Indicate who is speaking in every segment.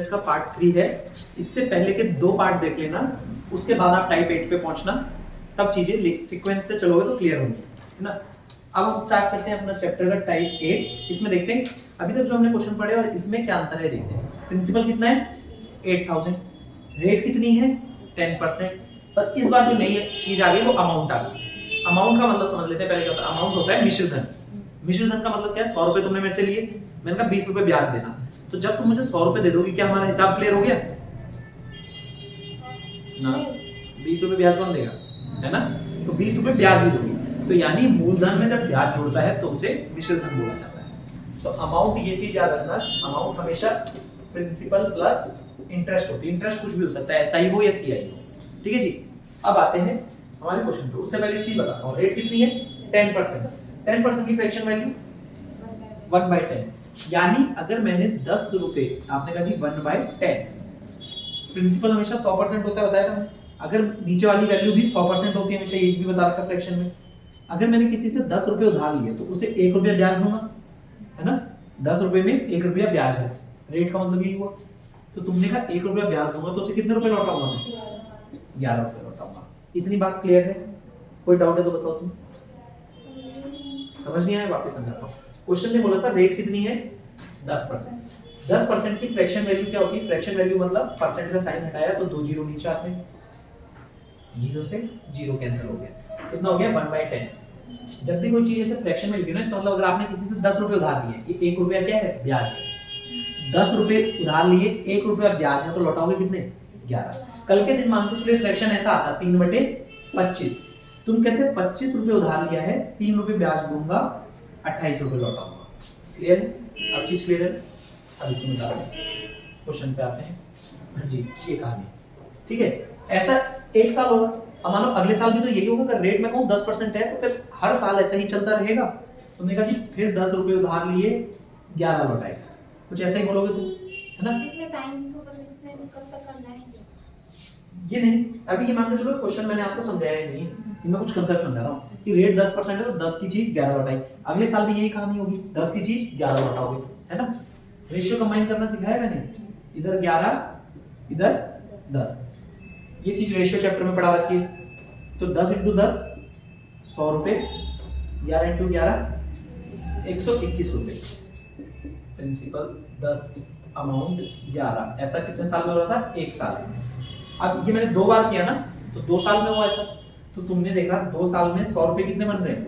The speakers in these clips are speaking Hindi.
Speaker 1: इसका पार्ट 3 है। इससे पहले के 2 पार्ट देख लेना, उसके बाद आप टाइप 8 पे पहुंचना, तब चीजें सीक्वेंस से चलोगे तो क्लियर होंगी, है ना। अब हम स्टार्ट करते हैं अपना चैप्टर का टाइप 8। इसमें देखते हैं अभी तक जो हमने क्वेश्चन पढ़े और इसमें क्या अंतर है, देखते हैं। प्रिंसिपल कितना है 8000, रेट कितनी है 10%, और इस बार जो नई चीज आ गई वो अमाउंट आ गई। अमाउंट का मतलब समझ लेते हैं पहले क्या होता है। अमाउंट होता है मिश्र धन। मिश्र धन का मतलब क्या है, 100 रुपए तुमने मेरे से लिए, मैंने कहा 20 रुपए ब्याज देना, तो जब तुम मुझे 100 रुपए दे दोगे, क्या हमारा हिसाब क्लियर हो गया ना। 20 रुपए ब्याज कौन देगा, है ना, तो 20 रुपए ब्याज भी दोगे। तो यानी मूलधन में जब ब्याज जुड़ता है तो उसे मिश्र धन बोला जाता है। तो अमाउंट, ये चीज याद रखना, अमाउंट हमेशा प्रिंसिपल प्लस इंटरेस्ट होती है। इंटरेस्ट कुछ भी हो सकता है, एसआई हो या सीआई हो, ठीक है जी। अब आते हैं हमारे क्वेश्चन पे। उससे पहले एक चीज बताता हूँ, रेट कितनी है 10%। 10% की फ्रैक्शन वैल्यू 1/10, यानी अगर मैंने 10 रुपए, आपने कहा जी 1/10, प्रिंसिपल हमेशा 100% होता है, बताया था। अगर नीचे वाली वैल्यू भी 100% होती है हमेशा, ये भी बता रखा फ्रैक्शन में। अगर मैंने किसी से 10 रुपए उधार लिए तो उसे 1 रुपया ब्याज दूंगा, है ना। 10 रुपए में 1 रुपया ब्याज है, रेट का मतलब यही हुआ। तो तुमने कहा 1 रुपया ब्याज दूंगा तो उसे कितने रुपए लौटाऊंगा मैं, 11 रुपए लौटाऊंगा। इतनी बात क्लियर है, कोई डाउट है तो बताओ तुम। समझ नहीं आया, वापस समझाता हूँ। क्वेश्चन में बोला था रेट कितनी है 10%। 10% की फ्रैक्शन वैल्यू क्या होती है, फ्रैक्शन वैल्यू मतलब परसेंट का साइन हटाया तो 2 जीरो नीचे आते हैं, 0 से 0 कैंसिल हो गया, कितना हो गया 1/10। जब भी कोई चीज ऐसे फ्रैक्शन में लिखी ना, इसका मतलब अगर आपने किसी से 10 रुपए उधार लिए, ये 1 रुपया क्या है ब्याज है। 10 रुपए उधार लिए, 1 रुपया ब्याज है, तो लौटाओगे कितने 11। कल के दिन मान के चलिए फ्रैक्शन ऐसा आता 3/25, तुम कहते 25 रुपए उधार लिया है, 3 रुपए ब्याज दूंगा, 28 रुपए लौटाऊंगा। क्लियर है, अब चीज क्लियर है। अब इसको मिटा दें, क्वेश्चन पे आते हैं। हाँ जी, ये कहानी, ठीक है। ऐसा 1 साल होगा, अब मानो अगले साल भी तो यही होगा। अगर रेट में कहूँ 10% है तो फिर हर साल ऐसा ही चलता रहेगा। तुमने कहा जी फिर 10 रुपए उधार लिए 11 लौटाए, कुछ ऐसा ही बोलोगे तुम, है ना।
Speaker 2: इसमें टाइम तो कब तक करना है
Speaker 1: ये नहीं, अभी ये मान के चलो क्वेश्चन मैंने आपको समझाया ही नहीं, मैं कुछ कंसेप्ट समझा रहा हूँ कि रेट 10% है तो 10 की चीज 11 लौटाई। अगले साल भी यही कहानी होगी, 10 की चीज 11 लौटाओगे, है ना। रेशियो कंबाइन करना सिखाया मैंने, इधर 11 इधर 10, ये चीज रेशियो चैप्टर में पढ़ा रखी है। तो 10 × 10 100 रुपए, 11 × 11 121 रुपए। प्रिंसिपल 10, अमाउंट 11, ऐसा कितने साल में हो रहा था 1 साल में। अब ये मैंने 2 बार किया ना, तो 2 साल में हुआ ऐसा। तो तुमने देखा 2 साल में 100 रुपए कितने बन रहे हैं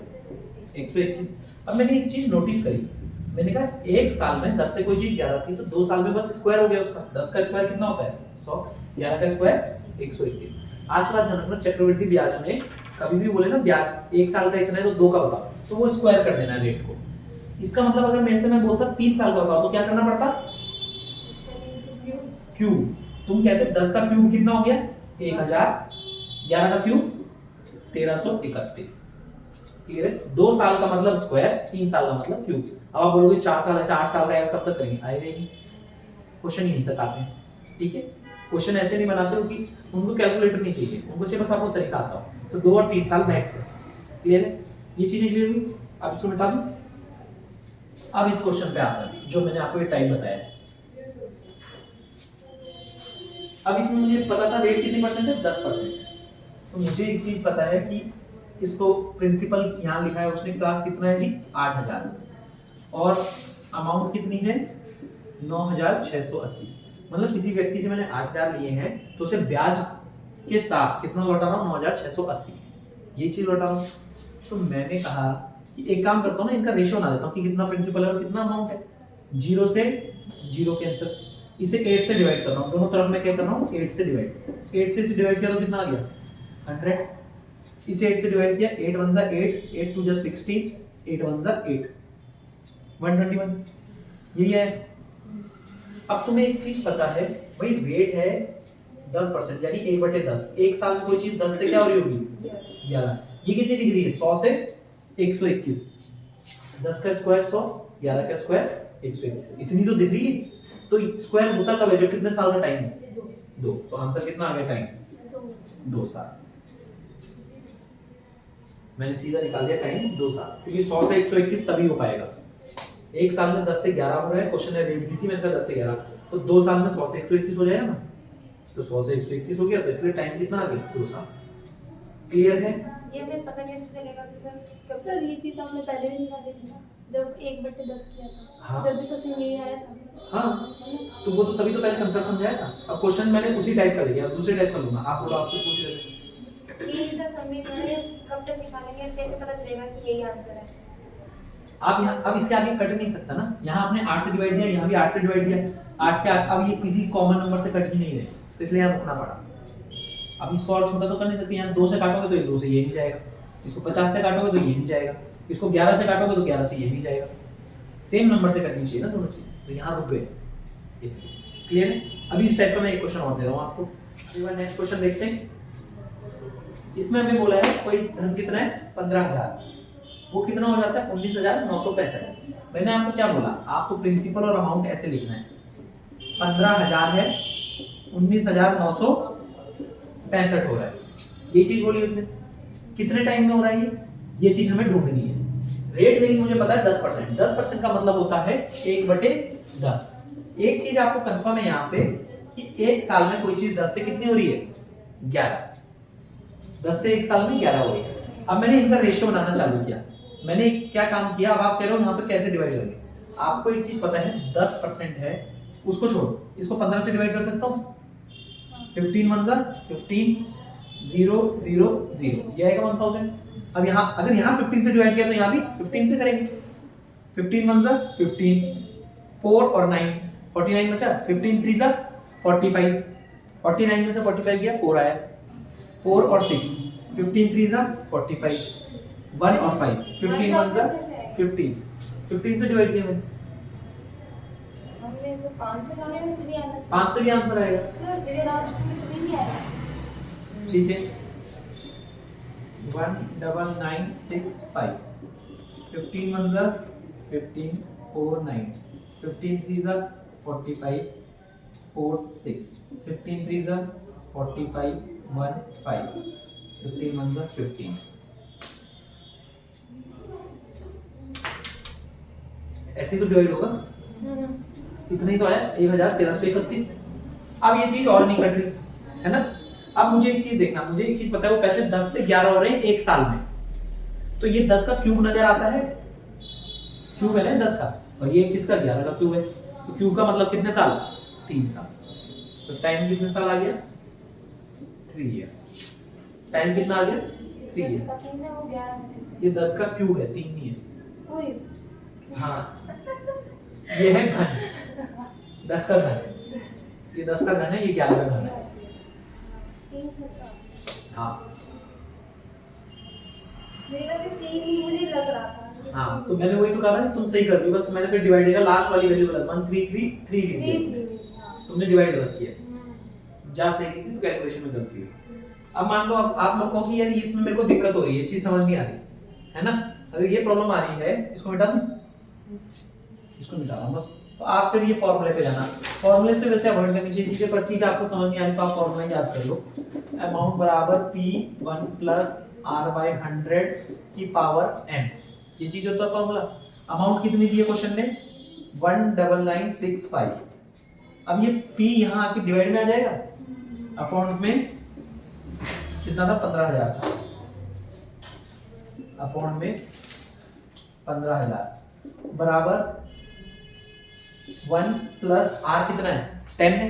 Speaker 1: 121। अब मैंने एक चीज नोटिस करी, मैंने कहा 1 साल में 10 से कोई चीज 11 थी, तो 2 साल में बस स्क्वायर हो गया उसका। 10 का स्क्वायर कितना होता है 100, 11 का स्क्वायर 121। आज के बाद ध्यान रखना, चक्रवृद्धि ब्याज में कभी भी बोले ना ब्याज 1 साल का इतना है तो 2 का बताओ, तो वो स्क्वायर कर देना रेट को। इसका मतलब अगर मेरे से मैं बोलता 3 साल का बताओ तो क्या करना पड़ता, क्यूब। तुम कहते 10 का क्यूब कितना हो गया 1000, 11 का क्यूब 1331। क्लियर है, 2 साल का मतलब स्क्वायर, 3 साल का मतलब क्यूब। अब आप बोलोगे 4 साल ऐसे 8 साल का कब तक करेंगे, आएगा नहीं। क्वेश्चन यहीं तक आते हैं, ठीक है। क्वेश्चन ऐसे नहीं बनाते हो कि उनको कैलकुलेटर नहीं चाहिए, उनको चाहिए बस आपको तरीका आता हो। तो 2 और 3 साल मैक्स है। क्लियर है, ये चीजें क्लियर हुई। अब इसको मिटा दूं। अब इस क्वेश्चन पे आता है जो मैंने आपको ये टाइप बताया। अब इसमें मुझे पता था रेट कितनी परसेंट है 10%। तो मुझे एक चीज पता है कि इसको प्रिंसिपल यहाँ लिखा है, उसने कहा कितना है जी 8000, और अमाउंट कितनी है 9680। मतलब किसी व्यक्ति से मैंने 8000 लिए हैं तो उसे ब्याज के साथ कितना लौटा रहा हूँ 9680, ये चीज लौटा रहा हूँ। तो मैंने कहा कि एक काम करता हूँ ना, इनका रेशियो बना देता हूँ कि कितना प्रिंसिपल है और कितना अमाउंट है। 0 से 0 कैंसिल, इसे 8 से डिवाइड कर रहा हूँ, दोनों तरफ मैं क्या कर रहा हूँ 8 से डिवाइड। 8 से इसे डिवाइड किया तो कितना आ गया 100। इसे 8 से डिवाइड किया, 8 1 जा 8, 8 2 जा 16, 8 1 जा 8, 121, यही है। अब तुम्हें एक चीज पता है भाई, रेट है 10%, यानी 1/10। 1 साल में कोई चीज 10 से क्या हो रही होगी 11। ये कितनी दिख रही है 100 से 121, 10 का स्क्वायर 100, 11 का स्क्वायर 121, इतनी तो दिख रही है। तो स्क्वायर होता कब है, जब कितने साल का टाइम है 2। तो आंसर कितना आ गया टाइम 2 साल। मैंने सीधा निकाल दिया टाइम 2 साल, क्योंकि 100 से 121 तभी हो पाएगा। 1 साल में 10 से 11 हो रहा है, क्वेश्चन ने रेट दी थी, मैंने कहा 10 से 11। तो 2 साल में 100 से 121 हो जाएगा ना, तो 100 से 121 हो गया, तो इसलिए टाइम कितना आ गया, 2 साल। क्लियर है?
Speaker 2: ये हमें पता कैसे चलेगा कि सर कब
Speaker 3: सर ये चीज तो हमने पहले भी निकाली थी ना, जब 1/10 किया था।
Speaker 1: हाँ।
Speaker 3: जब भी तो सेम यही आया था।
Speaker 1: हाँ, तो वो तो तभी तो पहले कंसेप्ट समझाया था। अब क्वेश्चन मैंने उसी टाइप का लिया, दूसरे टाइप का लूंगा। आप बोलो, आपसे पूछ रहे थे।
Speaker 2: ये सर समीकरण कब तक निकालेंगे और कैसे पता चलेगा कि यही आंसर है?
Speaker 1: आप यहाँ अब इसके आगे कट नहीं सकता ना, यहाँ आपने 8 से डिवाइड किया, यहाँ भी 8 से डिवाइड किया, 8 के अब ये किसी कॉमन नंबर से कट ही नहीं रहे, तो इसलिए यहाँ रुकना पड़ा। अब इसको और छोटा तो कर नहीं सकते, यहाँ 2 से काटोगे तो ये 2 से ये नहीं जाएगा, इसको 50 से काटोगे तो ये नहीं जाएगा, इसको 11 से काटोगे तो 11 से ये नहीं जाएगा। सेम नंबर से कटनी चाहिए ना दोनों चीज, तो यहाँ रुक गए इसलिए। क्लियर है? अभी इस टाइप का मैं एक क्वेश्चन और दे रहा हूँ आपको। एक बार नेक्स्ट क्वेश्चन देखते हैं। इसमें हमें बोला है कोई धन कितना है, 15,000, वो कितना हो जाता है, 19,965। मैंने आपको क्या बोला, आपको प्रिंसिपल और अमाउंट ऐसे लिखना है, 15,000 है, 19,965 हो रहा है, ये चीज बोली उसने। कितने टाइम में हो रहा है ये चीज हमें ढूंढनी है। रेट लेकिन मुझे पता है 10%। 10% का मतलब होता है 1/10। एक चीज आपको कंफर्म है यहाँ पे कि एक साल में कोई चीज 10 से कितनी हो रही है, 11। 10 से एक साल में 11 हो रही है। अब मैंने इनका रेशियो बनाना चालू किया। मैंने क्या काम किया, अब आप कह रहे हो यहाँ पे कैसे डिवाइड करेंगे। आपको एक चीज पता है 10% है, उसको छोड़ो, इसको 15 से डिवाइड कर सकता हूँ। 15 1 15 0 0 0 ये आएगा 1000। अब यहाँ अगर यहाँ 15 से डिवाइड किया तो यहाँ भी 15 से करेंगे। 15 1 15, 4 और 9 49 बचा, 15 3 45, 49 में से 45 गया, 4 आया, 4 और 6 15 3 45, 1 और 5 15 1 15, 15 से डिवाइड किया मैंने,
Speaker 2: हमने इसे 5 से काटे में 3 आना चाहिए।
Speaker 1: 5 से भी आंसर आएगा।
Speaker 2: सर सिर्फ लास्ट में 3 ही आएगा।
Speaker 1: ठीक है, 19965, 15 1 15, 4 9, 15 3 45, 4 6, 15 3 45, 1 5, 15 1 15। ऐसे ही तो डिवाइड होगा, इतना ही तो आया 1,1331। अब ये चीज और नहीं कट रही है ना। अब मुझे एक चीज देखना, मुझे एक चीज पता है, वो पैसे 10 से 11 हो रहे हैं एक साल में, तो ये 10 का क्यूब नजर आता है, क्यूब है ना 10 का, और ये किसका 11 का क्यूब है, तो क्यूब का मतलब कितने साल, 3 साल। तो टाइम कितने साल आ गया, 3 ईयर। टाइम कितना आ गया, 3
Speaker 2: 10
Speaker 1: ईयर।
Speaker 2: का 3 है वो 11 है।
Speaker 1: ये 10 का क्यूब है, 3 नहीं है।
Speaker 2: ओए
Speaker 1: हाँ, ये है घन, 10 का घन, ये 10 का घन है, ये 11 का घन है।
Speaker 2: 3 से
Speaker 1: हाँ
Speaker 2: मेरा भी 3 ही मुझे लग रहा था।
Speaker 1: हाँ, तो मैंने वही तो कहा ना, तुम सही कर रही हो, बस मैंने फिर डिवाइड किया, लास्ट वाली वैल्यू गलत, 1333 लिख दिया, तुमने डिवाइड गलत किया, जा सही की थी तो कैलकुलेशन में गलती हुई। अब मान लो आप लोग कहो कि यार इसमें मेरे को दिक्कत हो रही है, चीज समझ नहीं आ रही है ना, अगर ये प्रॉब्लम आ रही है, इसको मिटा दूं, इसको मिटा दूं बस, तो आप फिर ये फॉर्मूले पे जाना। फॉर्मूले से वैसे अवॉइड करनी चाहिए चीजें, पर ठीक है आपको समझ नहीं आ रही तो आप फॉर्मूला याद कर लो। अमाउंट बराबर P1 प्लस R/100 की पावर n, ये चीज होता है फॉर्मूला। अमाउंट कितनी दी है क्वेश्चन में, 19965। अब ये P यहाँ आके डिवाइड में आ जाएगा, अकाउंट में कितना था, 15,000 था, अकाउंट में 15,000 बराबर 1 प्लस R कितना है, 10 है,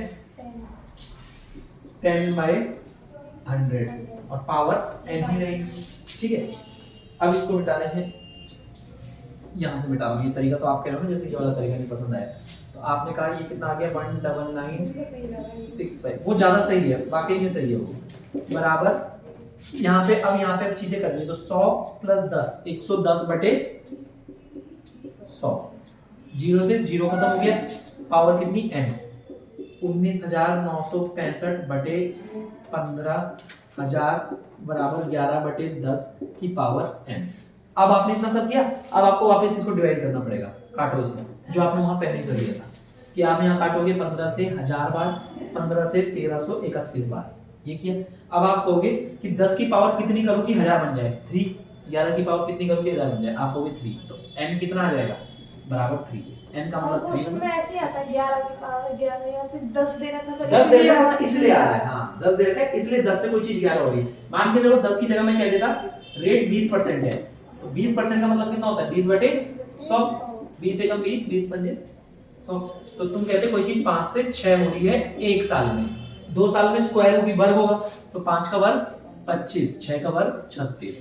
Speaker 1: 10/100 और पावर n ही रहेगी। ठीक है, अब इसको मिटा रहे हैं, यहाँ से मिटा रहा हूँ, ये तरीका तो आप कह रहे हो ना, जैसे ये वाला तरीका नहीं पसंद आया, तो आपने कहा ये कितना आ गया, 19965, वो ज्यादा सही है, वाकई में सही है वो, बराबर यहाँ पे अब चीजें करनी है, तो 100 प्लस 10 110/100, 0 से 0 खत्म हो गया, पावर कितनी n, 19,965/15,000 बराबर 11/10 की पावर n। अब आपने इतना सब किया, अब आपको वापस इसको डिवाइड करना पड़ेगा, काटो इसमें, जो आपने वहां पहले कर लिया था, कि आप यहाँ काटोगे 15 से 1000 बार, 15 से 1331 बार, ये किया। अब आप कहोगे कि 10 की पावर कितनी करूं कि 1000 बन जाए, 3, 11 की पावर कितनी करूं कि 1000 बन जाए, आप कहोगे 3, तो n कितना आ जाएगा, बराबर 3, n का मतलब
Speaker 3: क्वेश्चन
Speaker 1: 3।
Speaker 3: में ऐसे ही आता है 11 की पावर 11 या फिर 10 दे रखा तो
Speaker 1: 10 दे रखा है इसलिए आ रहा है, हाँ 10 दे रखा है इसलिए 10 से कोई चीज 11 हो रही है। मान के चलो 10 की जगह मैं कह देता रेट 20% है, तो 20% का मतलब कितना होता है 20/100, 20 एकम 20, 20 पंजे 100। तो तुम कहते कोई चीज 5 से 6 हो रही है एक साल में, 2 साल में स्क्वायर होगी वर्ग होगा, तो 5 का वर्ग 25, 6 का वर्ग 36।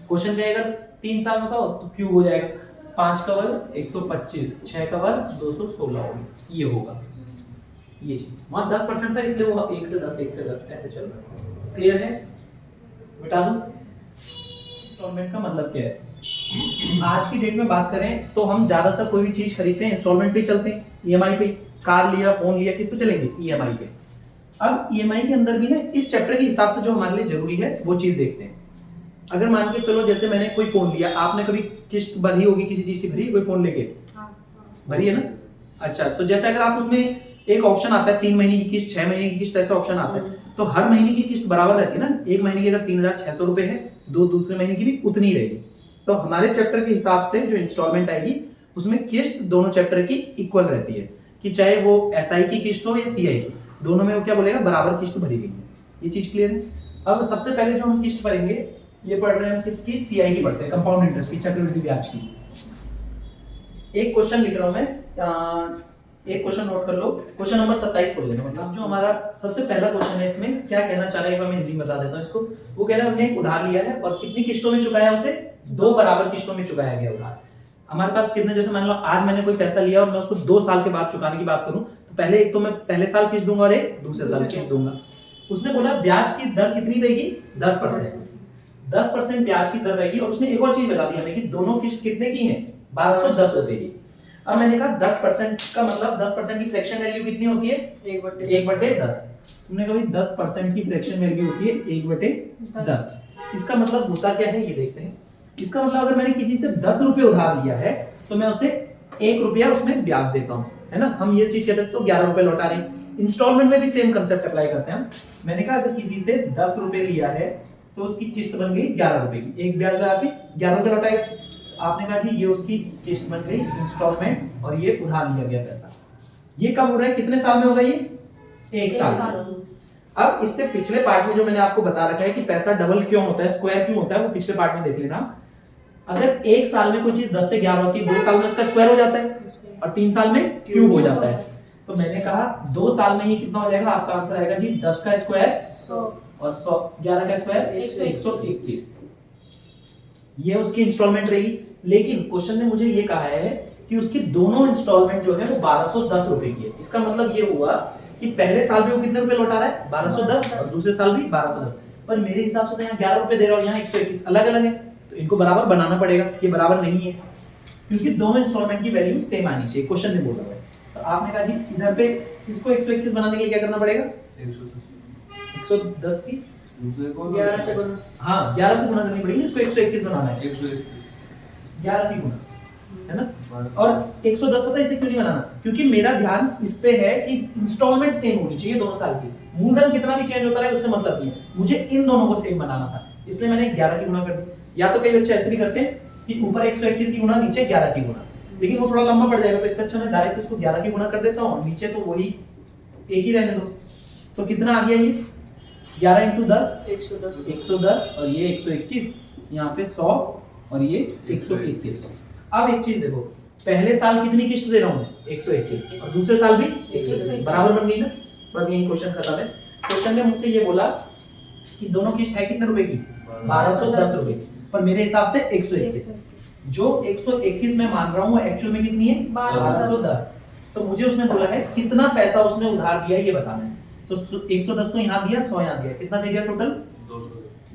Speaker 1: क्वेश्चन में अगर 3 साल में बताओ तो क्यूब हो जाएगा, 5 का वर्ग 125, 6 का वर्ग 216 होगा, ये होगा ये चीज। वहां 10% था इसलिए वो 1 से 10 1 से 10 ऐसे चल रहा है। क्लियर है? बता दूं इंस्टॉलमेंट का मतलब क्या है। आज की डेट में बात करें तो हम ज्यादातर कोई भी चीज खरीदते हैं इंस्टॉलमेंट पे चलते हैं, ईएमआई पे। कार लिया, फोन लिया, किस पे चलेंगे? ईएमआई पे। अब ईएमआई के अंदर भी ना इस चैप्टर के हिसाब से जो हमारे लिए जरूरी है वो चीज देखते हैं। अगर मान के चलो जैसे मैंने कोई फोन लिया, आपने कभी किस्त भरी होगी किसी चीज की, भरी कोई फोन लेके? भरी है ना? अच्छा, तो जैसे अगर आप उसमें एक ऑप्शन आता है 3 महीने की किस्त, 6 महीने की किस्त, ऐसा ऑप्शन आता है, तो हर महीने की किस्त बराबर रहती है ना। एक महीने की अगर 3600 रुपए है, दूसरे महीने की भी उतनी ही रहेगी। तो हमारे चैप्टर के हिसाब से जो इंस्टॉलमेंट आएगी उसमें किस्त दोनों चैप्टर की इक्वल रहती है, कि चाहे वो एसआई की किस्त हो या सीआई की, दोनों में वो क्या बोलेगा, बराबर किस्त भरी गई है। ये चीज क्लियर है? अब सबसे पहले जो हम किस्त भरेंगे, ये पढ़ रहे हैं हम किसकी? सीआई की पढ़ते हैं, कंपाउंड इंटरेस्ट की, चक्रवृद्धि ब्याज की। एक क्वेश्चन लिख रहा हूं मैं, एक क्वेश्चन नोट कर लो, क्वेश्चन नंबर 27 खोल लेना। मतलब जो हमारा सबसे पहला क्वेश्चन है, इसमें क्या कहना चाह रहा है मैं हिंदी में बता देता हूं इसको। वो कह रहा है हमने एक उधार लिया है और कितनी किस्तों में चुकाया उसे? 2 बराबर किस्तों में चुकाया गया उधार। हमारे पास कितने, जैसे मान लो आज मैंने कोई पैसा लिया और मैं उसको 2 साल के बाद चुकाने की बात करूं, तो पहले एक तो मैं पहले साल किस्त दूंगा और एक दूसरे साल किस्त दूंगा। उसने बोला ब्याज की दर कितनी रहेगी? 10%। 10% ब्याज की दर रहेगी। और उसने एक और चीज बता दी हमें कि दोनों किस्त कितने की हैं? 1210 रुपए की। अब मैंने कहा 10% का मतलब 10% की फ्रैक्शन वैल्यू कितनी होती है? 1/10। तुमने कहा 10% की फ्रैक्शन वैल्यू होती है 1/10। इसका मतलब होता क्या है ये देखते हैं। इसका मतलब अगर मैंने किसी से 10 रुपए उधार लिया है तो मैं उसे 1 रुपया उसमें ब्याज देता हूं, है ना। हम ये चीज कहते हैं तो 11 रुपए लौटा रहे हैं। इंस्टॉलमेंट में भी सेम कंसेप्ट अप्लाई करते हैं हम। मैंने कहा अगर किसी से 10 रुपए लिया है तो उसकी किस्त बन गई 11 रुपए की, एक ब्याज लगा के 11 रुपए लौटाएगा। आपने कहा जी ये उसकी किस्त बन गई इंस्टॉलमेंट, और ये उधार लिया गया पैसा। ये कब हो रहा है, कितने साल में होगा ये? 1 साल। अब इससे पिछले पार्ट में जो मैंने आपको बता रखा है कि पैसा डबल क्यों होता है, स्क्वायर क्यों होता है, वो पिछले पार्ट में देख लेना। अगर 1 साल में कोई चीज 10 से 11 होती है, 2 साल में उसका स्क्वायर हो जाता है और 3 साल में क्यूब हो जाता है। तो मैंने कहा 2 साल में ये कितना हो जाएगा? आपका आंसर आएगा जी 10 का स्क्वायर
Speaker 2: 100
Speaker 1: और 100, 11 का स्क्वायर 121। ये उसकी इंस्टॉलमेंट रहेगी। लेकिन क्वेश्चन ने मुझे ये कहा है कि उसकी दोनों इंस्टॉलमेंट जो है वो 1210 रुपए की है। इसका मतलब ये हुआ कि पहले साल में वो कितने रुपए लौटा रहा है? 1210, और दूसरे साल भी 1210। पर मेरे हिसाब से तो यहाँ 11 रुपए दे रहा हूँ, यहाँ 121, अलग अलग है, तो इनको बराबर बनाना पड़ेगा। ये बराबर नहीं है क्योंकि दोनों इंस्टॉलमेंट की वैल्यू सेम आनी चाहिए, क्वेश्चन ने बोला है। तो आपने कहा जी इधर पे इसको 121 बनाने के लिए क्या करना पड़ेगा? 110 की
Speaker 2: 11 से गुना।
Speaker 1: हाँ 11 से गुना करनी पड़ेगी, इसको 121 बनाना है। 11 की गुना, है ना। और 110 पता है इसे क्यों नहीं बनाना? क्योंकि मेरा ध्यान इस पे है कि इंस्टॉलमेंट सेम होनी चाहिए दोनों साल की। मूलधन कितना भी चेंज होता रहे उससे मतलब नहीं है, मुझे इन दोनों को सेम बनाना था, इसलिए मैंने 11 की गुना कर दी। या तो कई बच्चे ऐसे भी करते हैं कि ऊपर 121 की गुना, नीचे 11 की गुना, लेकिन वो थोड़ा लंबा पड़ जाएगा, तो इससे अच्छा मैं डायरेक्ट इसको 11 की गुना कर देता हूँ, नीचे तो वही एक ही रहने दो। तो कितना आ गया ये? 11 × 10 110, और ये 121, यहाँ पे 100 और ये 121। अब एक चीज देखो, पहले साल कितनी किस्त दे रहा हूँ? 121, और दूसरे साल भी 121, बराबर बन गई ना। बस यही क्वेश्चन खत्म है। क्वेश्चन ने मुझसे ये बोला कि दोनों किस्त है कितने रुपए की? 1210 रुपए, पर मेरे हिसाब से 121। जो 121 मैं मान रहा हूँ वो एक्चुअल में कितनी है? 1210। तो मुझे उसने बोला है कितना पैसा उसने उधार दिया ये बताना है। तो 110 तो यहाँ दिया, 100 यहाँ दिया, कितना दे दिया टोटल?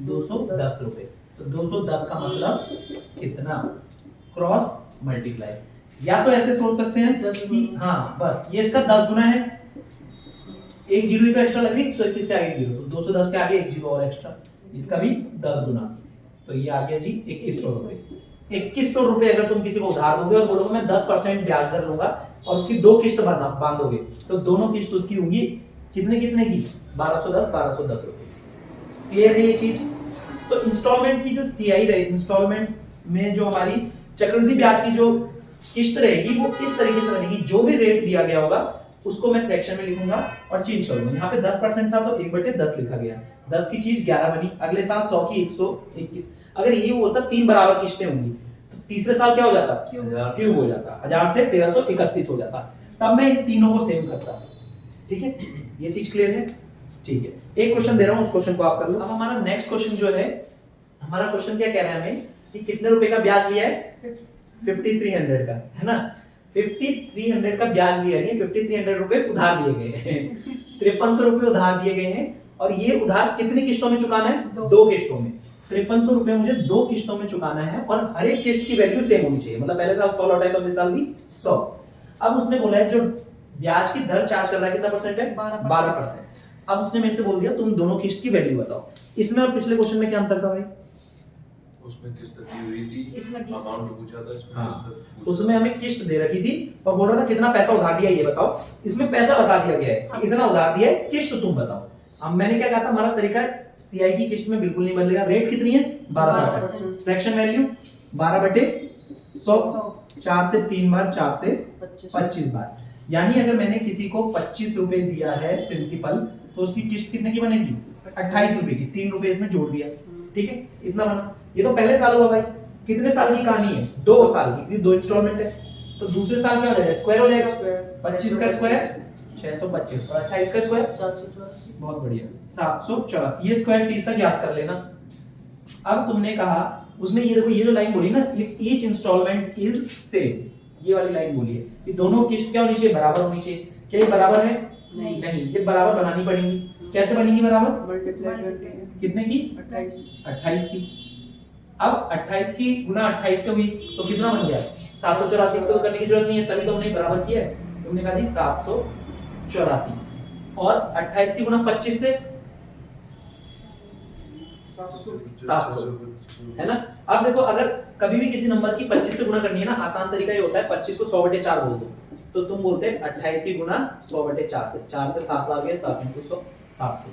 Speaker 1: 210 रुपए। तो 210 का मतलब कितना? Cross multiply. या तो ऐसे सोच सकते हैं कि हाँ बस ये इसका 10 गुना है, एक जीरो तो एक्स्ट्रा लग रही है 121 के आगे जीरो, तो 210 के आगे एक जीरो और एक्स्ट्रा, इसका भी 10 गुना, तो ये आ गया जी 2100 रुपए। 2100 रुपए अगर तुम किसी को उधार दोगे और बोलोगे मैं 10% ब्याज दर लूंगा और उसकी 2 किस्त बांधोगे, तो दोनों किस्त उसकी होंगी कितने कितने की? 1210 रुपए। क्लियर है ये चीज? तो इंस्टॉलमेंट की जो सीआई रहे, इंस्टॉलमेंट में जो हमारी चक्रवृद्धि ब्याज की जो किस्त रहेगी वो इस तरीके से बनेगी, जो भी रेट दिया गया होगा उसको मैं फ्रैक्शन में लिखूंगा और चेंज करूंगा। यहाँ पे 10% था तो 1/10 लिखा गया, 10 की चीज 11 बनी, अगले साल 100 की 121। अगर ये होता 3 बराबर किस्तें होंगी तो तीसरे साल क्या हो जाता, क्यूब हो जाता, 1000 से 1331 हो जाता। तब मैं इन तीनों को सेम करता। ठीक है, ये चीज क्लियर है? ठीक है, एक क्वेश्चन दे रहा हूँ, उस क्वेश्चन को आप कर लो। अब हमारा नेक्स्ट क्वेश्चन जो है, हमारा क्वेश्चन क्या कह रहा है हमें कि कितने रुपए का ब्याज लिया है, 5300 का, है ना। 5300 का ब्याज लिया है, 5300 रुपए उधार लिए गए हैं 5300 रुपए उधार दिए गए हैं और ये उधार कितनी किस्तों में चुकाना है, दो किस्तों में। 5300 रुपए मुझे 2 किस्तों में चुकाना है और हर एक किस्त की वैल्यू सेम होनी चाहिए, मतलब पहले साल 100 लौटा है तो अगले साल भी 100। अब उसने बोला है जो ब्याज की दर चार्ज कर रहा है कितना परसेंट है, 12%। अब उसने मेरे से बोल दिया तुम दोनों किस्त की वैल्यू बताओ। इसमें और पिछले क्वेश्चन में क्या अंतर था भाई?
Speaker 4: उसमें किस्त दी हुई थी,
Speaker 2: इसमें दी
Speaker 4: अमाउंट पूछा था, इसमें
Speaker 1: हाँ, उसमें हमें किस्त दे रखी थी और बोल रहा था कितना पैसा उधार दिया ये बताओ। इसमें पैसा बता दिया गया है कि इतना उधार दिया है, किस्त तुम बताओ। अब मैंने क्या कहा था, हमारा तरीका सीआई की किस्त में बिल्कुल नहीं बदलेगा। रेट कितनी है, 12%। फ्रैक्शन वैल्यू 12/100, 4 से 3 बार, 4 से 25 बार। यानी अगर मैंने किसी को 25 रुपए दिया है प्रिंसिपल, तो उसकी किस्त कितने की बनेगी, 28 रुपए की। 3 रुपए इसमें जोड़ दिया, ठीक है, इतना बना। ये तो पहले साल हुआ भाई, कितने साल की कहानी है, 2 साल की, क्योंकि 2 इंस्टॉलमेंट है। तो दूसरे साल क्या हो जाएगा, स्क्वायर हो जाएगा, 25 का स्क्वायर 625 और 28 का स्क्वायर
Speaker 2: 784।
Speaker 1: बहुत बढ़िया 784। ये स्क्वायर 30 तक याद कर लेना। अब तुमने कहा, उसने ये देखो ये जो लाइन बोली ना, if each installment is same, ये वाली लाइन बोली है कि दोनों किस्त क्या होनी चाहिए, बराबर होनी चाहिए। क्या ये बराबर है, नहीं, ये बराबर बनानी पड़ेंगी। कैसे बनेगी बराबर,
Speaker 2: मल्टीप्लाई
Speaker 1: कितने की, 28 की। अब 28 की गुना 28 से हुई तो कितना बन गया, 784। इसको तो करने की जरूरत नहीं है, तभी तो हमने बराबर किया है। तुमने कहा जी 784 और 28 की गुना 25 से 700, है ना। अब देखो अगर कभी भी किसी नंबर की 25 से गुना करनी है ना, आसान तरीका ये होता है 25 को 100/4 बोल दो, तो तुम बोलते हैं 28 की गुना 100/4 से, 4 से 7 आ गया, 7 × 100 700।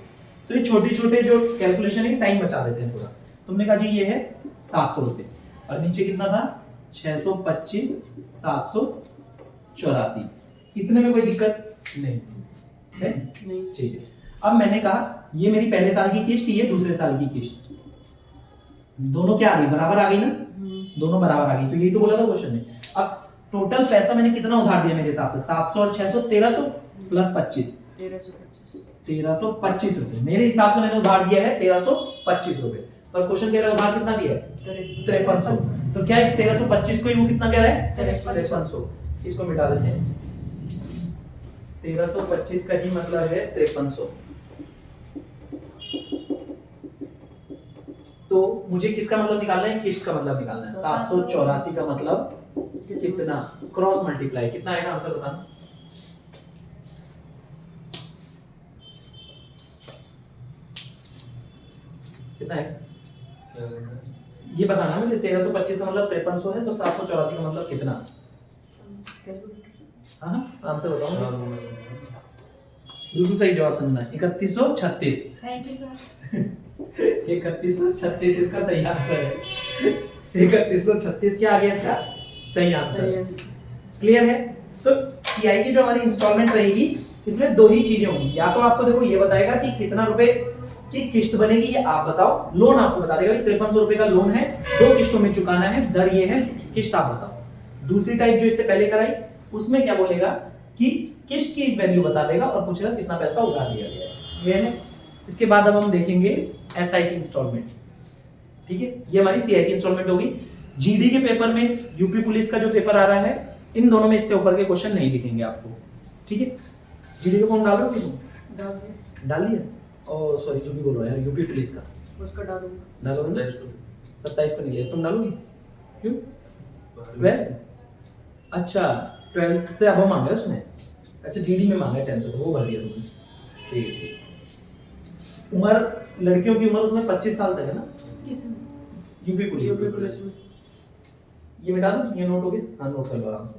Speaker 1: तो ये छोटे छोटे जो कैलकुलेशन है टाइम बचा देते हैं थोड़ा। तुमने कहा जी ये है 700 रुपए और नीचे कितना था, 625 784। इतने में कोई दिक्कत नहीं है, ठीक है। अब मैंने कहा ये मेरी पहले साल की किस्त, ये दूसरे साल की किस्त, दोनों क्या आ गई, बराबर आ गई ना, दोनों बराबर आ गई। तो यही तो बोला था क्वेश्चन में। अब टोटल पैसा मैंने कितना उधार दिया मेरे हिसाब से, 700 और 600 1300 प्लस 25 1325 रुपए मेरे हिसाब से मैंने उधार दिया है 1325 रुपए। पर क्वेश्चन कह रहा है उधार कितना दिया है, 5300। तो क्या इस 1325 को ही वो कितना कह रहा है, 5300। इसको मिटा देते हैं, 1325 का ही मतलब है 5300। तो मुझे किसका मतलब निकालना है, किस्त का मतलब निकालना है। 784 का मतलब कितना, क्रॉस मल्टीप्लाई, कितना आएगा आंसर बताना। कितना है, ये बताना मुझे। 1325 का मतलब 5300 है, तो 784 का मतलब कितना। हाँ आंसर बताओ, बिल्कुल सही जवाब समझना है, 3136।
Speaker 3: Thank you sir.
Speaker 1: 3136 इसका सही आंसर है। 3136 क्या आ गया इसका सही आंसर, क्लियर है। तो सीआई की जो हमारी इंस्टॉलमेंट रहेगी, इसमें 2 ही चीजें होंगी, या तो आपको देखो ये बताएगा कि कितना रुपए की किस्त बनेगी, ये आप बताओ। लोन आपको बता देगा कि 5300 रुपए का लोन है, 2 किस्तों में चुकाना है, दर ये है, किस्त आप बताओ। दूसरी टाइप जो इससे पहले कराई, उसमें क्या बोलेगा कि किस्त की वैल्यू बता देगा और पूछेगा कितना पैसा उधार दिया गया है, क्लियर है। इसके बाद अब हम देखेंगे एसआई की इंस्टॉलमेंट, ठीक है। ये हमारी सीआई की इंस्टॉलमेंट होगी। जीडी के पेपर में, यूपी पुलिस का जो पेपर आ रहा है, इन दोनों में इससे ऊपर के क्वेश्चन नहीं दिखेंगे आपको, ठीक है। जीडी का फॉर्म डाल रहे हो तुम, डाल दिया, और सॉरी जो भी बोल रहा है यूपी पुलिस का, उसका डालोगे 27 को नहीं लिया, तुम डालोगे क्यों, 12 अच्छा 12 से अब मांगा है उसने, अच्छा जीडी में मांगा है 10 से, तो वो भर दिया तुमने, ठीक है। उम्र, लड़कियों की उम्र उसमें 25 साल तक है ना, यूपी पुलिस में। ये मिटा दो, ये नोट हो गया, हाँ नोट कर लो आराम से।